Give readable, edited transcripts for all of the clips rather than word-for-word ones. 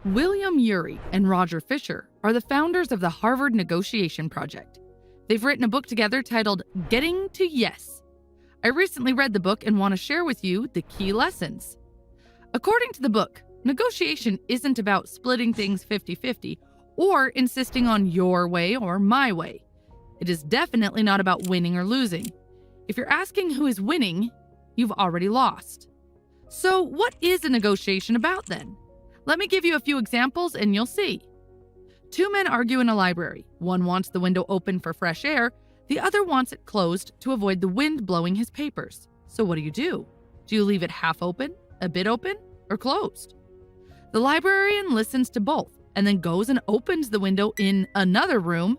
William Ury and Roger Fisher are the founders of the Harvard Negotiation Project. They've written a book together titled Getting to Yes. I recently read the book and want to share with you the key lessons. According to the book, negotiation isn't about splitting things 50-50 or insisting on your way or my way. It is definitely not about winning or losing. If you're asking who is winning, you've already lost. So what is a negotiation about then? Let me give you a few examples and you'll see. Two men argue in a library. One wants the window open for fresh air, the other wants it closed to avoid the wind blowing his papers. So what do? Do you leave it half open, a bit open, or closed? The librarian listens to both and then goes and opens the window in another room,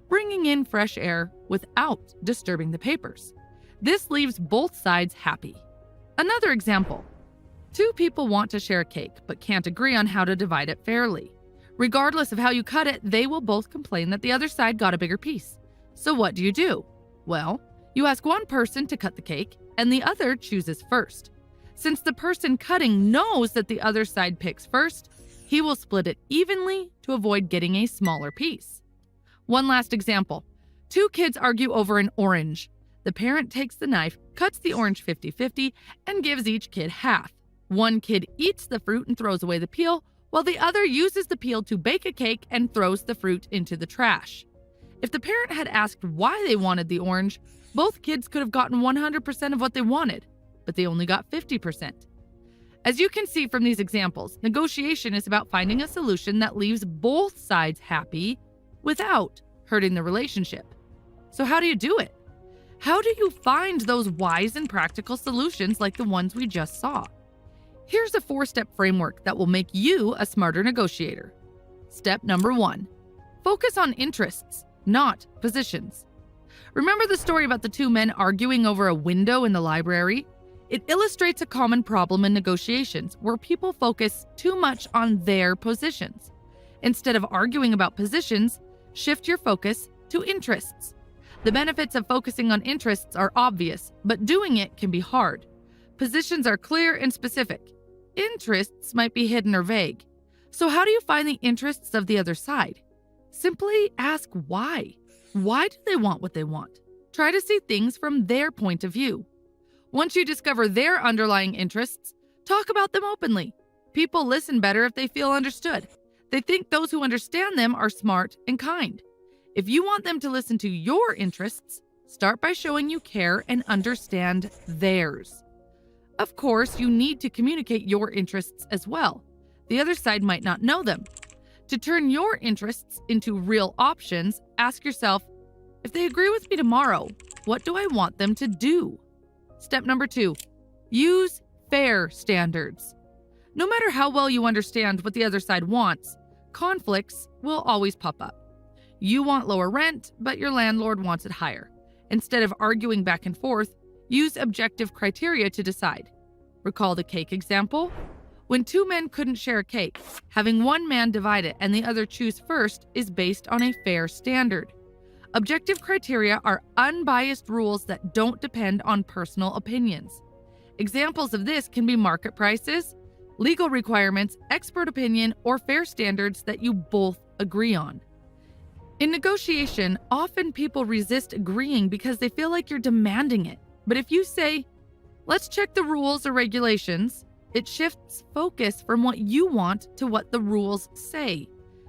bringing in fresh air without disturbing the papers. This leaves both sides happy. Another example. Two people want to share a cake but can't agree on how to divide it fairly. Regardless of how you cut it, they will both complain that the other side got a bigger piece. So what do? Well, you ask one person to cut the cake and the other chooses first. Since the person cutting knows that the other side picks first, he will split it evenly to avoid getting a smaller piece. One last example. Two kids argue over an orange. The parent takes the knife, cuts the orange 50-50, and gives each kid half. One kid eats the fruit and throws away the peel, while the other uses the peel to bake a cake and throws the fruit into the trash. If the parent had asked why they wanted the orange, both kids could have gotten 100% of what they wanted, but they only got 50%. As you can see from these examples, negotiation is about finding a solution that leaves both sides happy without hurting the relationship. So how do you do it? How do you find those wise and practical solutions like the ones we just saw? Here's a 4-step framework that will make you a smarter negotiator. Step number 1, focus on interests, not positions. Remember the story about the two men arguing over a window in the library? It illustrates a common problem in negotiations where people focus too much on their positions. Instead of arguing about positions, shift your focus to interests. The benefits of focusing on interests are obvious, but doing it can be hard. Positions are clear and specific. Interests might be hidden or vague. So how do you find the interests of the other side? Simply ask why. Why do they want what they want? Try to see things from their point of view. Once you discover their underlying interests, talk about them openly. People listen better if they feel understood. They think those who understand them are smart and kind. If you want them to listen to your interests, start by showing you care and understand theirs. Of course, you need to communicate your interests as well. The other side might not know them. To turn your interests into real options, ask yourself, if they agree with me tomorrow, what do I want them to do? Step number 2, use fair standards. No matter how well you understand what the other side wants, conflicts will always pop up. You want lower rent, but your landlord wants it higher. Instead of arguing back and forth, use objective criteria to decide. Recall the cake example? When two men couldn't share a cake, having one man divide it and the other choose first is based on a fair standard. Objective criteria are unbiased rules that don't depend on personal opinions. Examples of this can be market prices, legal requirements, expert opinion, or fair standards that you both agree on. In negotiation, often people resist agreeing because they feel like you're demanding it. But if you say, let's check the rules or regulations, it shifts focus from what you want to what the rules say.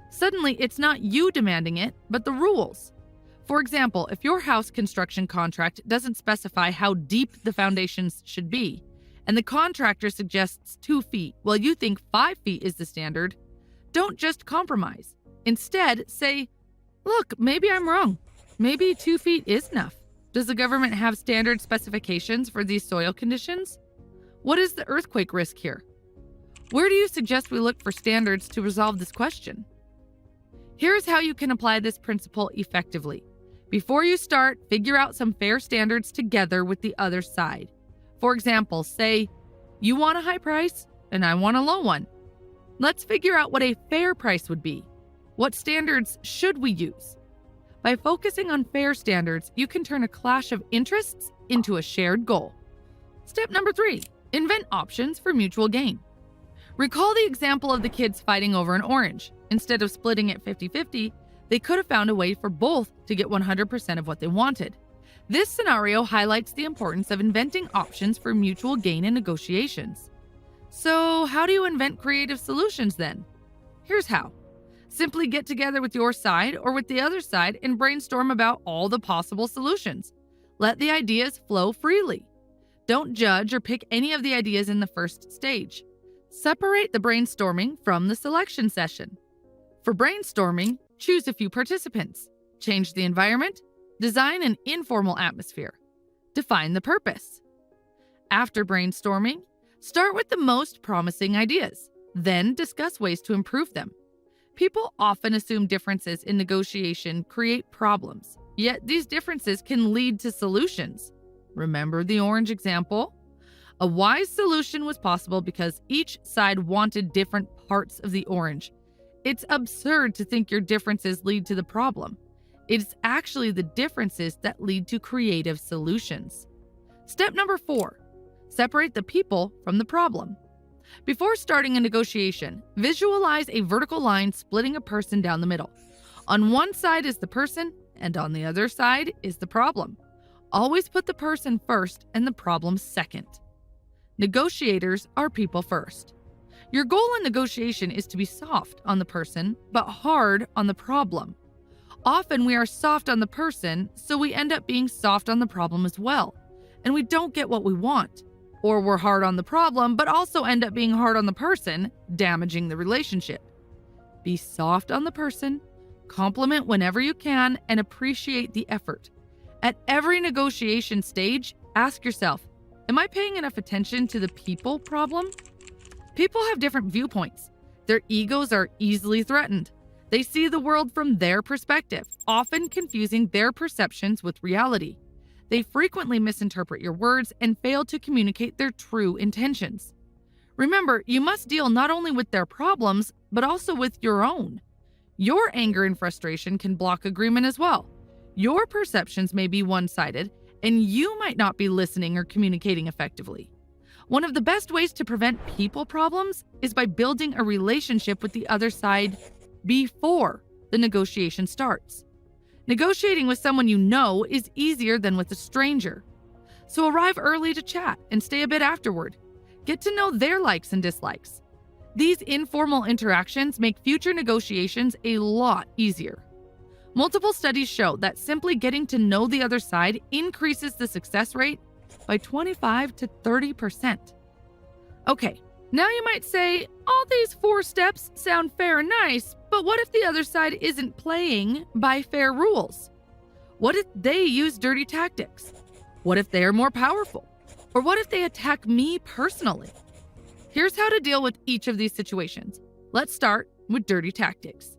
Suddenly, it's not you demanding it, but the rules. For example, if your house construction contract doesn't specify how deep the foundations should be, and the contractor suggests 2 feet while you think 5 feet is the standard, don't just compromise. Instead, say, look, maybe I'm wrong. Maybe 2 feet is enough. Does the government have standard specifications for these soil conditions? What is the earthquake risk here? Where do you suggest we look for standards to resolve this question? Here's how you can apply this principle effectively. Before you start, figure out some fair standards together with the other side. For example, say, you want a high price and I want a low one. Let's figure out what a fair price would be. What standards should we use? By focusing on fair standards, you can turn a clash of interests into a shared goal. Step number 3, invent options for mutual gain. Recall the example of the kids fighting over an orange. Instead of splitting it 50-50, they could have found a way for both to get 100% of what they wanted. This scenario highlights the importance of inventing options for mutual gain in negotiations. So, how do you invent creative solutions then? Here's how. Simply get together with your side or with the other side and brainstorm about all the possible solutions. Let the ideas flow freely. Don't judge or pick any of the ideas in the first stage. Separate the brainstorming from the selection session. For brainstorming, choose a few participants. Change the environment. Design an informal atmosphere. Define the purpose. After brainstorming, start with the most promising ideas. Then discuss ways to improve them. People often assume differences in negotiation create problems, yet these differences can lead to solutions. Remember the orange example? A wise solution was possible because each side wanted different parts of the orange. It's absurd to think your differences lead to the problem. It's actually the differences that lead to creative solutions. Step number 4, separate the people from the problem. Before starting a negotiation, visualize a vertical line splitting a person down the middle. On one side is the person, and on the other side is the problem. Always put the person first and the problem second. Negotiators are people first. Your goal in negotiation is to be soft on the person, but hard on the problem. Often we are soft on the person, so we end up being soft on the problem as well, and we don't get what we want. Or we're hard on the problem, but also end up being hard on the person, damaging the relationship. Be soft on the person, compliment whenever you can, and appreciate the effort. At every negotiation stage, ask yourself, am I paying enough attention to the people problem? People have different viewpoints. Their egos are easily threatened. They see the world from their perspective, often confusing their perceptions with reality. They frequently misinterpret your words and fail to communicate their true intentions. Remember, you must deal not only with their problems, but also with your own. Your anger and frustration can block agreement as well. Your perceptions may be one-sided, and you might not be listening or communicating effectively. One of the best ways to prevent people problems is by building a relationship with the other side before the negotiation starts. Negotiating with someone you know is easier than with a stranger. So arrive early to chat and stay a bit afterward. Get to know their likes and dislikes. These informal interactions make future negotiations a lot easier. Multiple studies show that simply getting to know the other side increases the success rate by 25 to 30%. Okay, now you might say, all these 4 steps sound fair and nice, but what if the other side isn't playing by fair rules? What if they use dirty tactics? What if they are more powerful? Or what if they attack me personally? Here's how to deal with each of these situations. Let's start with dirty tactics.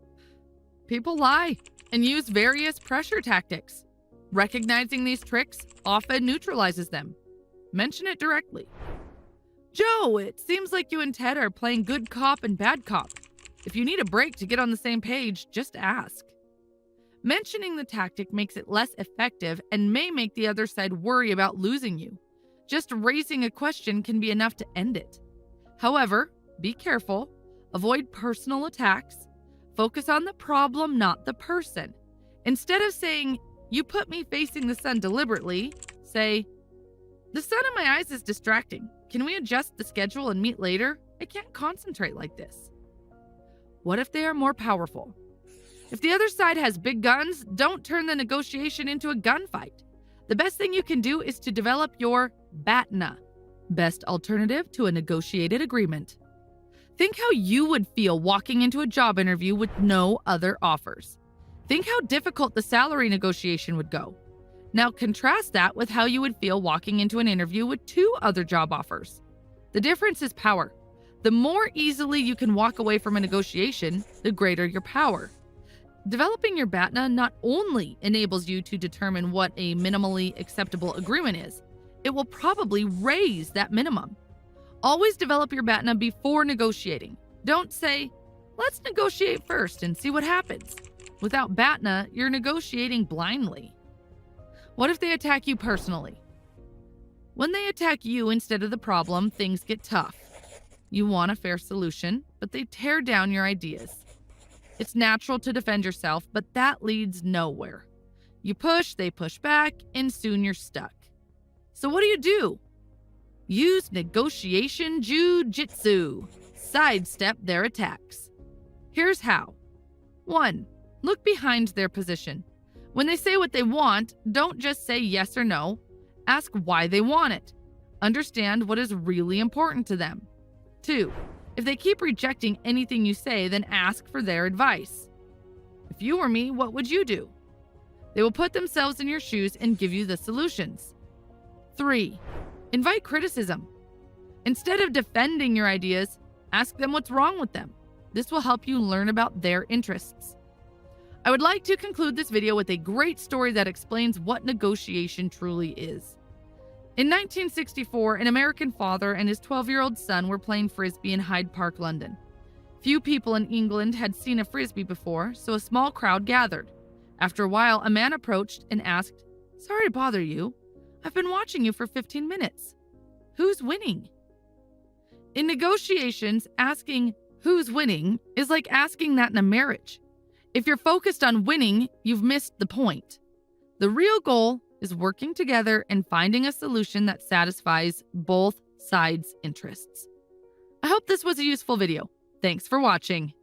People lie and use various pressure tactics. Recognizing these tricks often neutralizes them. Mention it directly. Joe, it seems like you and Ted are playing good cop and bad cop. If you need a break to get on the same page, just ask. Mentioning the tactic makes it less effective and may make the other side worry about losing you. Just raising a question can be enough to end it. However, be careful. Avoid personal attacks. Focus on the problem, not the person. Instead of saying, "You put me facing the sun deliberately," say, "The sun in my eyes is distracting. Can we adjust the schedule and meet later? I can't concentrate like this." What if they are more powerful? If the other side has big guns, don't turn the negotiation into a gunfight. The best thing you can do is to develop your BATNA, best alternative to a negotiated agreement. Think how you would feel walking into a job interview with no other offers. Think how difficult the salary negotiation would go. Now contrast that with how you would feel walking into an interview with 2 other job offers. The difference is power. The more easily you can walk away from a negotiation, the greater your power. Developing your BATNA not only enables you to determine what a minimally acceptable agreement is, it will probably raise that minimum. Always develop your BATNA before negotiating. Don't say, "Let's negotiate first and see what happens." Without BATNA, you're negotiating blindly. What if they attack you personally? When they attack you instead of the problem, things get tough. You want a fair solution, but they tear down your ideas. It's natural to defend yourself, but that leads nowhere. You push, they push back, and soon you're stuck. So what do? Use negotiation jujitsu. Sidestep their attacks. Here's how. 1. Look behind their position. When they say what they want, don't just say yes or no. Ask why they want it. Understand what is really important to them. 2. If they keep rejecting anything you say, then ask for their advice. If you were me, what would you do? They will put themselves in your shoes and give you the solutions. 3. Invite criticism. Instead of defending your ideas, ask them what's wrong with them. This will help you learn about their interests. I would like to conclude this video with a great story that explains what negotiation truly is. In 1964, an American father and his 12-year-old son were playing frisbee in Hyde Park, London. Few people in England had seen a frisbee before, so a small crowd gathered. After a while, a man approached and asked, "Sorry to bother you. I've been watching you for 15 minutes. Who's winning?" In negotiations, asking who's winning is like asking that in a marriage. If you're focused on winning, you've missed the point. The real goal is working together and finding a solution that satisfies both sides' interests. I hope this was a useful video. Thanks for watching.